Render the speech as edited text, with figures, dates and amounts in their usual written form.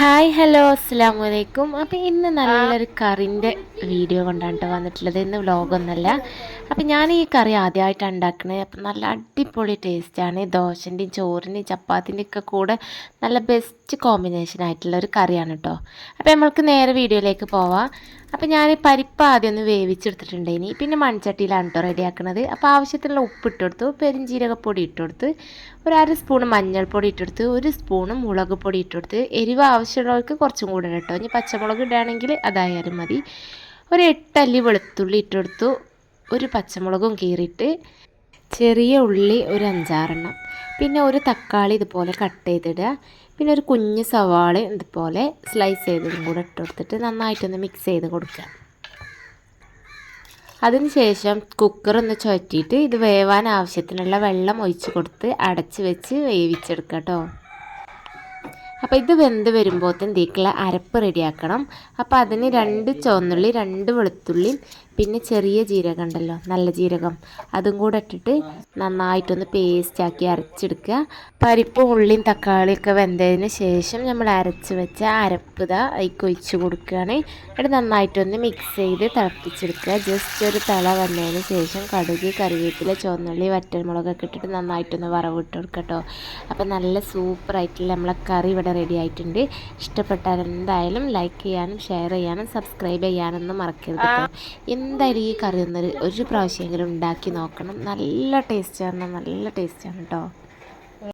Hi hello അസ്സലാമു അലൈക്കും. അപ്പോൾ ഇന്ന് നല്ലൊരു കറിൻ്റെ വീഡിയോ കൊണ്ടാണ് കേട്ടോ വന്നിട്ടുള്ളത്. ഇന്ന് വ്ളോഗൊന്നുമല്ല. അപ്പോൾ ഞാൻ ഈ കറി ആദ്യമായിട്ടാണ് ഉണ്ടാക്കുന്നത്. അപ്പം നല്ല അടിപൊളി ടേസ്റ്റാണ്. ദോശൻ്റെയും ചോറിൻ്റെയും ചപ്പാത്തിൻ്റെയും ഒക്കെ കൂടെ നല്ല ബെസ്റ്റ് കോമ്പിനേഷൻ ആയിട്ടുള്ള ഒരു കറിയാണ് കേട്ടോ. അപ്പോൾ നമ്മൾക്ക് നേരെ വീഡിയോയിലേക്ക് പോവാം. അപ്പോൾ ഞാൻ പരിപ്പ് ആദ്യം ഒന്ന് വേവിച്ചെടുത്തിട്ടുണ്ട്. ഇനി പിന്നെ മൺചട്ടിയിലാണ് കേട്ടോ റെഡിയാക്കുന്നത്. അപ്പോൾ ആവശ്യത്തിനുള്ള ഉപ്പ് ഇട്ട് കൊടുത്തു, പെരിഞ്ജീരകപ്പൊടി ഇട്ട് കൊടുത്ത്, ഒരു അര സ്പൂണ് മഞ്ഞൾപ്പൊടി ഇട്ടെടുത്ത്, ഒരു സ്പൂണ് മുളക് പൊടി ഇട്ടെടുത്ത്, എരിവ് ആവശ്യമുള്ളവർക്ക് കുറച്ചും കൂടെ കേട്ടോ. ഇനി പച്ചമുളക് ഇടുകയാണെങ്കിൽ അതായാലും മതി. ഒരു 8 അല്ലി വെളുത്തുള്ളി ഇട്ടെടുത്തു, ഒരു പച്ചമുളകും കീറിയിട്ട്, ചെറിയ ഉള്ളി ഒരു 5-6 പിന്നെ ഒരു തക്കാളി ഇതുപോലെ കട്ട് ചെയ്തിടുക, പിന്നെ ഒരു കുഞ്ഞ് സവാള ഇതുപോലെ സ്ലൈസ് ചെയ്തതും കൂടെ ഇട്ട് കൊടുത്തിട്ട് നന്നായിട്ടൊന്ന് മിക്സ് ചെയ്ത് കൊടുക്കുക. അതിനുശേഷം കുക്കറൊന്ന് ചുറ്റിയിട്ട് ഇത് വേവാൻ ആവശ്യത്തിനുള്ള വെള്ളം ഒഴിച്ച് കൊടുത്ത് അടച്ച് വെച്ച് വേവിച്ചെടുക്കുക കേട്ടോ. അപ്പോൾ ഇത് വെന്ത് വരുമ്പോഴത്തേന് ഇതിലേക്കുള്ള അരപ്പ് റെഡിയാക്കണം. അപ്പോൾ അതിന് 2 ചുവന്നുള്ളി, 2 വെളുത്തുള്ളിയും പിന്നെ ചെറിയ ജീരകം ഉണ്ടല്ലോ, നല്ല ജീരകം, അതും കൂടെ ഇട്ടിട്ട് നന്നായിട്ടൊന്ന് പേസ്റ്റാക്കി അരച്ചെടുക്കുക. പരിപ്പും ഉള്ളിയും തക്കാളിയൊക്കെ വെന്തതിന് ശേഷം നമ്മൾ അരച്ച് വെച്ച അരപ്പ് അതിലേക്ക് ഒഴിച്ച് കൊടുക്കുകയാണ്. എന്നിട്ട് നന്നായിട്ടൊന്ന് മിക്സ് ചെയ്ത് തിളപ്പിച്ചെടുക്കുക. ജസ്റ്റ് ഒരു തിള വന്നതിന് ശേഷം കടുക്, കറിവേപ്പില, ചുവന്നുള്ളി, വറ്റൽമുളകൊക്കെ ഇട്ടിട്ട് നന്നായിട്ടൊന്ന് വറവിട്ട് കൊടുക്കുക കേട്ടോ. അപ്പോൾ നല്ല സൂപ്പറായിട്ടുള്ള നമ്മളെ കറി ഇവിടെ റെഡി ആയിട്ടുണ്ട്. ഇഷ്ടപ്പെട്ടാൽ എന്തായാലും ലൈക്ക് ചെയ്യാനും ഷെയർ ചെയ്യാനും സബ്സ്ക്രൈബ് ചെയ്യാനൊന്നും മറക്കരുത് കേട്ടോ. എന്തായാലും ഈ കറി ഒരു പ്രാവശ്യമെങ്കിലും ഉണ്ടാക്കി നോക്കണം. നല്ല ടേസ്റ്റാണ് കേട്ടോ.